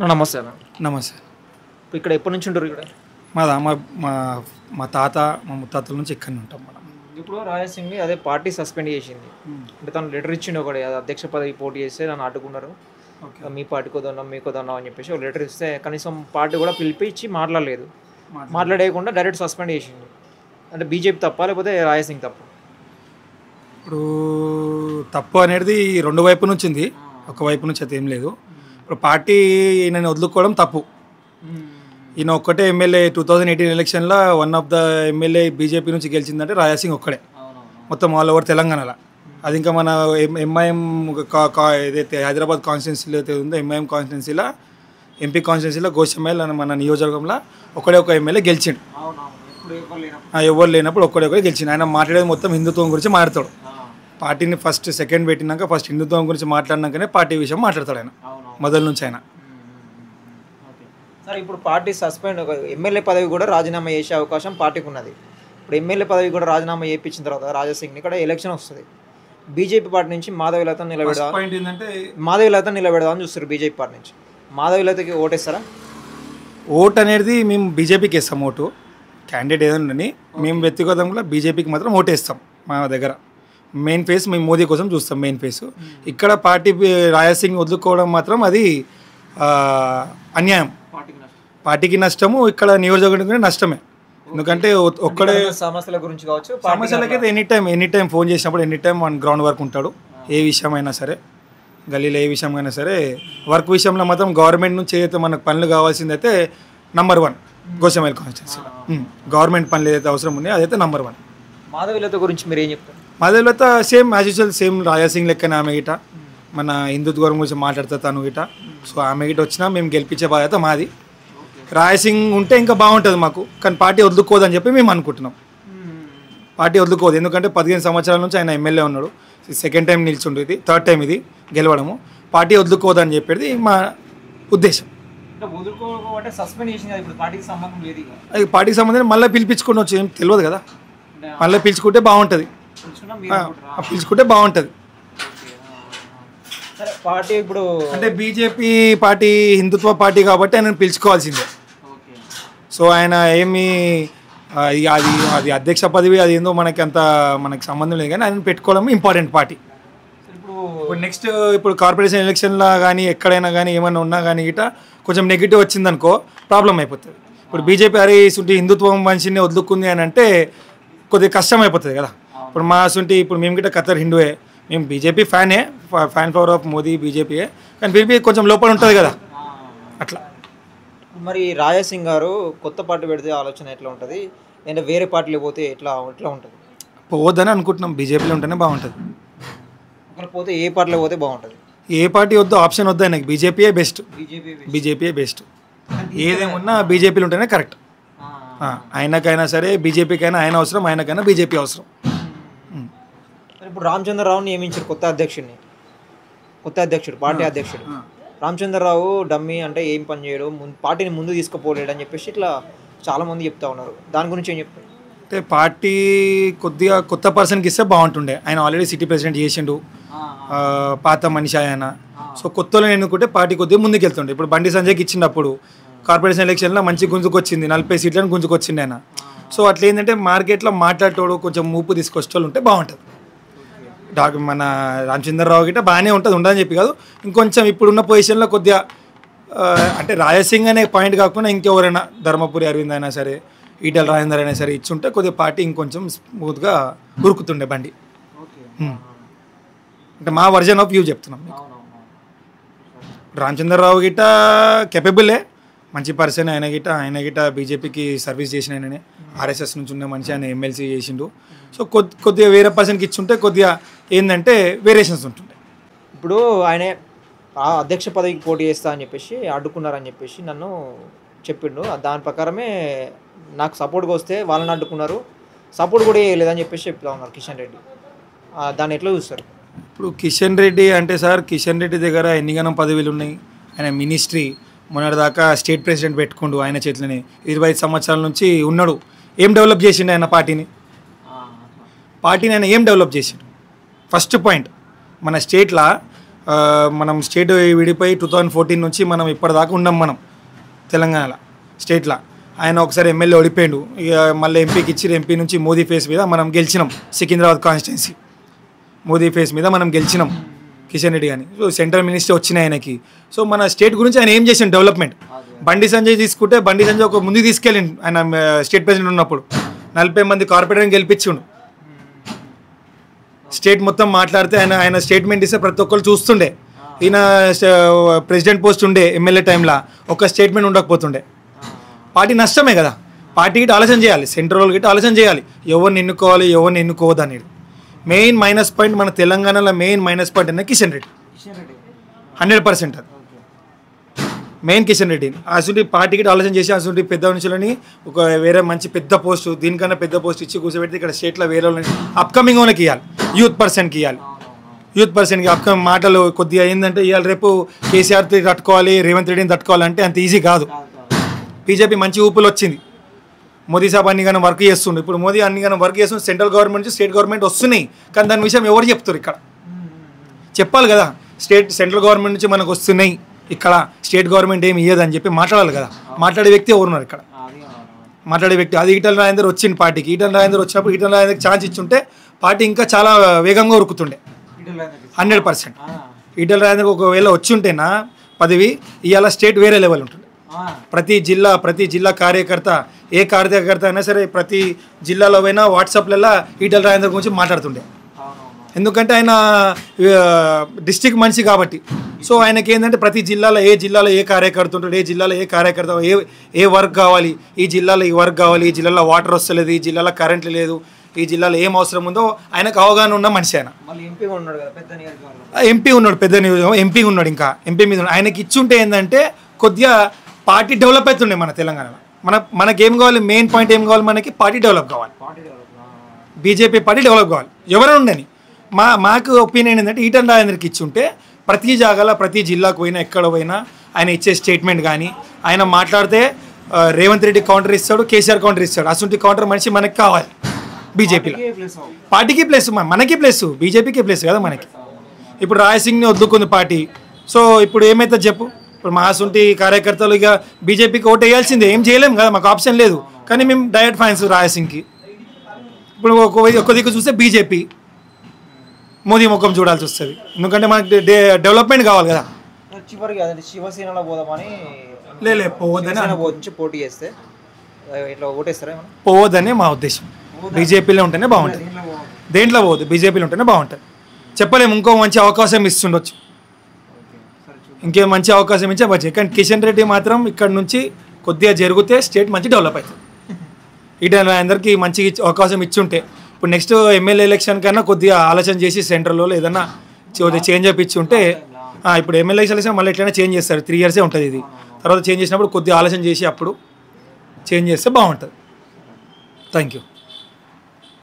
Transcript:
నమస్తే అన్న. నమస్తే. ఇక్కడ ఎప్పటి నుంచి ఉంటారు ఇక్కడ? మాదా మా మా మా తాత మా ముత్తాతల నుంచి ఇక్కడనే ఉంటాం మనం. ఇప్పుడు రాజసింగ్ని అదే పార్టీ సస్పెండ్ చేసింది. అంటే తను లెటర్ ఇచ్చిండు ఒకటి, అది అధ్యక్ష పదవి పోటీ చేస్తే నన్ను అడ్డుకున్నారు, మీ పార్టీకి వదన్నాం మీకు వదన్నాం అని చెప్పేసి ఒక లెటర్ ఇస్తే కనీసం పార్టీ కూడా పిలిపించి మాట్లాడలేదు. మాట్లాడేయకుండా డైరెక్ట్ సస్పెండ్ చేసిండు. అంటే బీజేపీ తప్ప లేకపోతే రాజసింగ్ తప్ప? ఇప్పుడు తప్పు అనేది రెండు వైపు నుంచి ఉంది, ఒక వైపు నుంచి అయితే ఏం లేదు. ఇప్పుడు పార్టీ ఈయనని వదులుకోవడం తప్పు. ఈయన ఒక్కటే ఎమ్మెల్యే 2018 ఎలక్షన్లో one of the MLA BJP నుంచి గెలిచిందంటే రాజాసింగ్ ఒక్కడే మొత్తం ఆల్ ఓవర్ తెలంగాణలో. అది ఇంకా మన ఎంఐఎం ఏదైతే హైదరాబాద్ కాన్స్టిట్యున్సీలో అయితే ఉందో ఎంఐఎం కాన్స్టిట్యున్సీలో ఎంపీ కాన్స్టిట్యున్సీలో గోషమైల్ అని మన నియోజకవర్గంలో ఒకడే ఒక ఎమ్మెల్యే గెలిచిండు. ఎవరు లేనప్పుడు ఒక్కడే గెలిచిండు. ఆయన మాట్లాడేది మొత్తం హిందుత్వం గురించి మాట్లాడతాడు. పార్టీని ఫస్ట్ సెకండ్ పెట్టినాక ఫస్ట్ హిందుత్వం గురించి మాట్లాడినాకనే పార్టీ విషయం మాట్లాడతాడు ఆయన మొదటి నుంచి ఆయన. సరే, ఇప్పుడు పార్టీ సస్పెండ్, ఎమ్మెల్యే పదవి కూడా రాజీనామా చేసే అవకాశం పార్టీకి ఉన్నది. ఇప్పుడు ఎమ్మెల్యే పదవి కూడా రాజీనామా చేయించిన తర్వాత రాజాసింగ్ని ఇక్కడ ఎలక్షన్ వస్తుంది. బీజేపీ పార్టీ నుంచి మాధవీలత నిలబెడదామని చూస్తారు. బీజేపీ పార్టీ నుంచి మాధవీలతకి ఓటేస్తారా? ఓట్ అనేది మేము బీజేపీకి వేస్తాం. ఓటు క్యాండిడేట్ ఏదైనా మేము వ్యక్తిగతంగా బీజేపీకి మాత్రం ఓటేస్తాం. మా దగ్గర మెయిన్ ఫేస్ మేము మోదీ కోసం చూస్తాం. మెయిన్ ఫేస్ ఇక్కడ పార్టీ రాజాసింగ్ వదులుకోవడం మాత్రం అది అన్యాయం, పార్టీకి నష్టము, ఇక్కడ నియోజకవర్గానికి నష్టమే. ఎందుకంటే ఒక్కడే సమస్యల గురించి కావచ్చు, సమస్యలకైతే ఎనీ టైం ఫోన్ చేసినప్పుడు ఎనీ టైం మన గ్రౌండ్ వర్క్ ఉంటాడు. ఏ విషయమైనా సరే, గల్లీలో ఏ విషయమైనా సరే, వర్క్ విషయంలో మాత్రం గవర్నమెంట్ నుంచి ఏదైతే మనకు పనులు కావాల్సిందైతే నంబర్ 1 గోషమైల్ కాన్స్టిట్యున్సీలో గవర్నమెంట్ పనులు ఏదైతే అవసరం ఉన్నాయో అదైతే నంబర్ 1. మాధవీలత గురించి మీరు ఏం చెప్తారు? Madhavi Latha same as usual same Raja Singh లెక్కనే ఆమె గిట మన హిందుత్వం గురించి మాట్లాడుతా తను గిట. సో ఆమె గిట వచ్చినా మేము గెలిపించే బాధ్యత మాది. రాజాసింగ్ ఉంటే ఇంకా బాగుంటుంది మాకు, కానీ పార్టీ వదులుకోదని చెప్పి మేము అనుకుంటున్నాం. పార్టీ వదులుకోదు, ఎందుకంటే 15 సంవత్సరాల నుంచి ఆయన ఎమ్మెల్యే ఉన్నాడు. సెకండ్ టైం నిల్చుండు, ఇది థర్డ్ టైం ఇది గెలవడము. పార్టీ వదులుకోదని చెప్పేది మా ఉద్దేశం. అది పార్టీకి సంబంధం మళ్ళీ పిలిపించుకుని వచ్చి ఏం తెలియదు కదా, మళ్ళీ పిలుచుకుంటే బాగుంటుంది. పిలుచుకుంటే బాగుంటుంది. పార్టీ ఇప్పుడు అంటే బీజేపీ పార్టీ హిందుత్వ పార్టీ కాబట్టి ఆయన పిలుచుకోవాల్సిందే. సో ఆయన ఏమి అది అధ్యక్ష పదవి అది ఏందో మనకి సంబంధం లేదు, కానీ ఆయన పెట్టుకోవడం ఇంపార్టెంట్ పార్టీ. ఇప్పుడు నెక్స్ట్ ఇప్పుడు కార్పొరేషన్ ఎలక్షన్లో కానీ ఎక్కడైనా కానీ ఏమైనా ఉన్నా కానీ గిట కొంచెం నెగిటివ్ వచ్చిందనుకో ప్రాబ్లం అయిపోతుంది. ఇప్పుడు బీజేపీ అరే సుంటి హిందుత్వం మనిషిని వదులుకుంది అని అంటే కొద్దిగా కష్టం అయిపోతుంది కదా. ఇప్పుడు మా సుంటి ఇప్పుడు మేము గిట్ట ఖతర్ హిందువే, మేము BJP fan power of Modi బీజేపీయే, కానీ బీజేపీ కొంచెం లోపల ఉంటుంది కదా అట్లా. మరి రాజాసింగ్ గారు కొత్త పార్టీ పెడితే ఆలోచన ఎట్లా ఉంటుంది, అంటే వేరే పార్టీలో పోతే ఎట్లా ఉంటుంది? పోవద్దని అనుకుంటున్నాం, బీజేపీలో ఉంటేనే బాగుంటుంది. అక్కడ పోతే ఏ పార్టీలో పోతే బాగుంటుంది? ఏ పార్టీ వద్దు, ఆప్షన్ వద్దు ఆయనకి, బీజేపీయే బెస్ట్. ఏదేమున్నా బీజేపీలో ఉంటేనే కరెక్ట్. ఆయనకైనా సరే బీజేపీకైనా ఆయన అవసరం, ఆయనకైనా బీజేపీ అవసరం. ఇప్పుడు రామచంద్రరావుని నియమించారు కొత్త అధ్యక్షుడు, పార్టీ అధ్యక్షుడు. రామచంద్రరావు డమ్మీ, అంటే ఏం పని చేయడు, పార్టీని ముందు తీసుకుపోలేడు అని చెప్పేసి ఇట్లా చాలామంది చెప్తా ఉన్నారు. దాని గురించి ఏం చెప్తారు? అంటే పార్టీ కొద్దిగా కొత్త పర్సన్కి ఇస్తే బాగుంటుండే. ఆయన ఆల్రెడీ సిటీ ప్రెసిడెంట్ చేసిండు, పాత మనిషి ఆయన. సో కొత్తలో ఎన్నుకుంటే పార్టీ కొద్దిగా ముందుకు వెళ్తుండే. ఇప్పుడు బండి సంజయ్కి ఇచ్చినప్పుడు కార్పొరేషన్ ఎలక్షన్లో మంచి గుంజుకొచ్చింది, 40 సీట్లను గుంజుకొచ్చింది ఆయన. సో అట్లా ఏంటంటే మార్కెట్లో మాట్లాడేటోడు కొంచెం మూపు తీసుకొచ్చేటోళ్ళు ఉంటే బాగుంటుంది. మన రామచంద్రరావు గిట్ట బాగానే ఉంటుంది, ఉండదని చెప్పి కాదు, ఇంకొంచెం ఇప్పుడున్న పొజిషన్లో కొద్దిగా అంటే రాజాసింగ్ అనే పాయింట్ కాకుండా ఇంకెవరైనా ధర్మపురి అరవింద్ అయినా సరే, ఈటెల రాజేందర్ అయినా సరే ఇచ్చుంటే కొద్దిగా పార్టీ ఇంకొంచెం స్మూత్గా ఉరుకుతుండే బండి. అంటే మా వర్జన్ ఆఫ్ వ్యూ చెప్తున్నాం. రామచంద్రరావు గిట్ట కెపబులే, మంచి పర్సన్. ఆయన గిట్ట బీజేపీకి సర్వీస్ చేసిన ఆయననే, ఆర్ఎస్ఎస్ నుంచి ఉన్న మనిషి, ఆయన ఎమ్మెల్సీ చేసిండు. సో కొద్దిగా వేరే పర్సన్కి ఇచ్చుంటే కొద్దిగా ఏంటంటే వేరియేషన్స్ ఉంటుండే. ఇప్పుడు ఆయన అధ్యక్ష పదవికి పోటీ చేస్తా అని చెప్పేసి అడ్డుకున్నారని చెప్పేసి నన్ను చెప్పిండు. దాని ప్రకారమే నాకు సపోర్ట్గా వస్తే వాళ్ళని అడ్డుకున్నారు, సపోర్ట్ కూడా వేయలేదని చెప్పేసి చెప్తా ఉన్నారు కిషన్ రెడ్డి. దాన్ని ఎట్లా చూస్తారు? ఇప్పుడు కిషన్ రెడ్డి అంటే సార్, కిషన్ రెడ్డి దగ్గర ఎన్నిగనం పదవులు ఉన్నాయి. ఆయన మినిస్ట్రీ మొన్నటిదాకా స్టేట్ ప్రెసిడెంట్ పెట్టుకుండు ఆయన చేతిలోనే, 25 సంవత్సరాల నుంచి ఉన్నాడు. ఏం డెవలప్ చేసిండు ఆయన పార్టీని ఆయన ఏం డెవలప్ చేసిండు? ఫస్ట్ పాయింట్, మన స్టేట్లో మనం స్టేట్ విడిపోయి 2014 నుంచి మనం ఇప్పటిదాకా ఉన్నాం మనం తెలంగాణలో స్టేట్లో. ఆయన ఒకసారి ఎమ్మెల్యే ఓడిపోయాడు, ఇక మళ్ళీ ఎంపీకి ఇచ్చి ఎంపీ నుంచి మోదీ ఫేస్ మీద మనం గెలిచినాం. సికింద్రాబాద్ కాన్స్టిట్యున్సీ మోదీ ఫేస్ మీద మనం గెలిచినాం కిషన్ రెడ్డి కానీ. సో సెంట్రల్ మినిస్టర్ వచ్చినాయి ఆయనకి. సో మన స్టేట్ గురించి ఆయన ఏం చేసిండు డెవలప్మెంట్. బండి సంజయ్ తీసుకుంటే బండి సంజయ్ ఒక ముందుకు తీసుకెళ్ళిండు ఆయన స్టేట్ ప్రెసిడెంట్ ఉన్నప్పుడు. 40 మంది కార్పొరేటర్ని గెలిపించిండు. స్టేట్ మొత్తం మాట్లాడితే ఆయన స్టేట్మెంట్ ఇస్తే ప్రతి ఒక్కరు చూస్తుండే. ఈయన ప్రెసిడెంట్ పోస్ట్ ఉండే ఎమ్మెల్యే టైంలో ఒక స్టేట్మెంట్ ఉండకపోతుండే. పార్టీ నష్టమే కదా. పార్టీ గిట్ట ఆలోచన చేయాలి, సెంట్రల్ గిట్ట ఆలోచన చేయాలి ఎవరిని ఎన్నుకోవాలి ఎవరిని ఎన్నుకోవద్దు అనేది. మెయిన్ మైనస్ పాయింట్ మన తెలంగాణలో మెయిన్ మైనస్ పాయింట్ అనేది కిషన్ రెడ్డి 100%. అది మెయిన్ కిషన్ రెడ్డి. అసలు పార్టీకి ఆలోచన చేసి అసలు పెద్ద మనుషులని ఒక వేరే మంచి పెద్ద పోస్ట్ దీనికన్నా పెద్ద పోస్ట్ ఇచ్చి కూర్చోబెడితే ఇక్కడ స్టేట్లో వేరే వాళ్ళని అప్కమింగ్ వాళ్ళకి ఇవ్వాలి, యూత్ పర్సన్కి ఇవ్వాలి. యూత్ పర్సన్కి అప్కమింగ్ మాటలు కొద్దిగా ఏంటంటే ఇవాళ రేపు కేసీఆర్ తట్టుకోవాలి రేవంత్ రెడ్డిని తట్టుకోవాలంటే అంత ఈజీ కాదు. బీజేపీ మంచి ఊపులు వచ్చింది, మోదీ సాబ్ అన్నిగానో వర్క్ చేస్తుండే. ఇప్పుడు మోదీ అన్నిగానో వర్క్ చేస్తుండే, సెంట్రల్ గవర్నమెంట్ నుంచి స్టేట్ గవర్నమెంట్ వస్తున్నాయి. కానీ దాని విషయం ఎవరు చెప్తారు? ఇక్కడ చెప్పాలి కదా. సెంట్రల్ గవర్నమెంట్ నుంచి మనకు వస్తున్నాయి, ఇక్కడ స్టేట్ గవర్నమెంట్ ఏమి ఇయ్యదని చెప్పి మాట్లాడాలి కదా. మాట్లాడే వ్యక్తి ఎవరున్నారు ఇక్కడ? మాట్లాడే వ్యక్తి అది ఈటల రాజేందర్ వచ్చింది పార్టీకి. ఈటల రాజేందర్ వచ్చినప్పుడు ఈటల రాజేందర్కి ఛాన్స్ ఇచ్చుంటే పార్టీ ఇంకా చాలా వేగంగా ఉరుకుతుండే 100%. ఈటల రాజేందర్ ఒకవేళ వచ్చి ఉంటేనా పదవి ఇవాళ స్టేట్ వేరే లెవెల్ ఉంటుంది. ప్రతి జిల్లా కార్యకర్త ఏ కార్యకర్త అయినా సరే ప్రతి జిల్లాలో పోయినా వాట్సాప్లలో ఈటల రాజేందర్ గురించి మాట్లాడుతుండే. ఎందుకంటే ఆయన డిస్ట్రిక్ట్ మనిషి కాబట్టి. సో ఆయనకి ఏంటంటే ప్రతి జిల్లాలో ఏ కార్యకర్త ఉంటాడు, ఏ జిల్లాలో ఏ కార్యకర్త ఏ వర్క్ కావాలి, ఈ జిల్లాలో ఈ వర్క్ కావాలి, ఈ జిల్లాలో వాటర్ వస్తలేదు, ఈ జిల్లాలో కరెంట్ లేదు, ఈ జిల్లాలో ఏం అవసరం ఉందో ఆయనకు అవగాహన ఉన్న మనిషి. ఆయన ఎంపీ ఉన్నాడు, పెద్ద ఎంపీ ఉన్నాడు, ఇంకా ఎంపీ మీద ఆయనకి ఇచ్చుంటే ఏంటంటే కొద్దిగా పార్టీ డెవలప్ అవుతుండే మన తెలంగాణలో. మనకేం కావాలి, మెయిన్ పాయింట్ ఏం కావాలి, మనకి పార్టీ డెవలప్ కావాలి, బీజేపీ పార్టీ డెవలప్ కావాలి. ఎవరైనా ఉండని మాకు ఒపీనియన్ ఏంటంటే ఈటల రాజేందర్కి ఇచ్చుంటే ప్రతి జాగాలో ప్రతి జిల్లాకు పోయినా ఎక్కడ పోయినా ఆయన ఇచ్చే స్టేట్మెంట్ కానీ ఆయన మాట్లాడితే రేవంత్ రెడ్డి కౌంటర్ ఇస్తాడు, కేసీఆర్ కౌంటర్ ఇస్తాడు. అసలు కౌంటర్ మనిషి మనకి కావాలి బీజేపీలో. పార్టీకి ప్లస్, మనకి ప్లస్, బీజేపీకి ప్లస్ కదా మనకి. ఇప్పుడు రాయసింగ్ని వద్దుకుంది పార్టీ. సో ఇప్పుడు ఏమైతే చెప్పు, ఇప్పుడు మా అసంటి కార్యకర్తలు ఇక బీజేపీకి ఓటు వేయాల్సిందే, ఏం చేయలేము కదా, మాకు ఆప్షన్ లేదు. కానీ మేము డైరెక్ట్ ఫైన్స్ రాయసింగ్కి. ఇప్పుడు ఒక దిక్కు చూస్తే బీజేపీ మోదీ ముఖం చూడాల్సి వస్తుంది, ఎందుకంటే మనకి డెవలప్మెంట్ కావాలి కదా. చివరికి శివసేనలో పోదామని పోవద్దని పోటీ చేస్తే ఇట్లా ఓటేస్తారా? పోవద్దని మా ఉద్దేశం. బీజేపీలో ఉంటేనే బాగుంటుంది, దేంట్లో పోవద్దు, బీజేపీలో ఉంటేనే బాగుంటుంది. చెప్పలేము, ఇంకో మంచి అవకాశం ఇస్తుండొచ్చు, ఇంకేం మంచి అవకాశం ఇచ్చే బడ్జెట్. కానీ కిషన్ రెడ్డి మాత్రం ఇక్కడ నుంచి కొద్దిగా జరిగితే స్టేట్ మంచి డెవలప్ అవుతుంది. ఈటల రాజేందర్కి మంచి అవకాశం ఇచ్చుంటే ఇప్పుడు నెక్స్ట్ ఎమ్మెల్యే ఎలక్షన్ కన్నా కొద్దిగా ఆలోచన చేసి సెంట్రల్లో ఏదన్నా చేంజ్ అప్ ఇచ్చి ఉంటే, ఇప్పుడు ఎమ్మెల్యే ఎలక్షన్ మళ్ళీ ఎట్లయినా చేంజ్ చేస్తారు, 3 years ఉంటుంది ఇది. తర్వాత చేంజ్ చేసినప్పుడు కొద్దిగా ఆలోచన చేసి అప్పుడు చేంజ్ చేస్తే బాగుంటుంది. Thank you.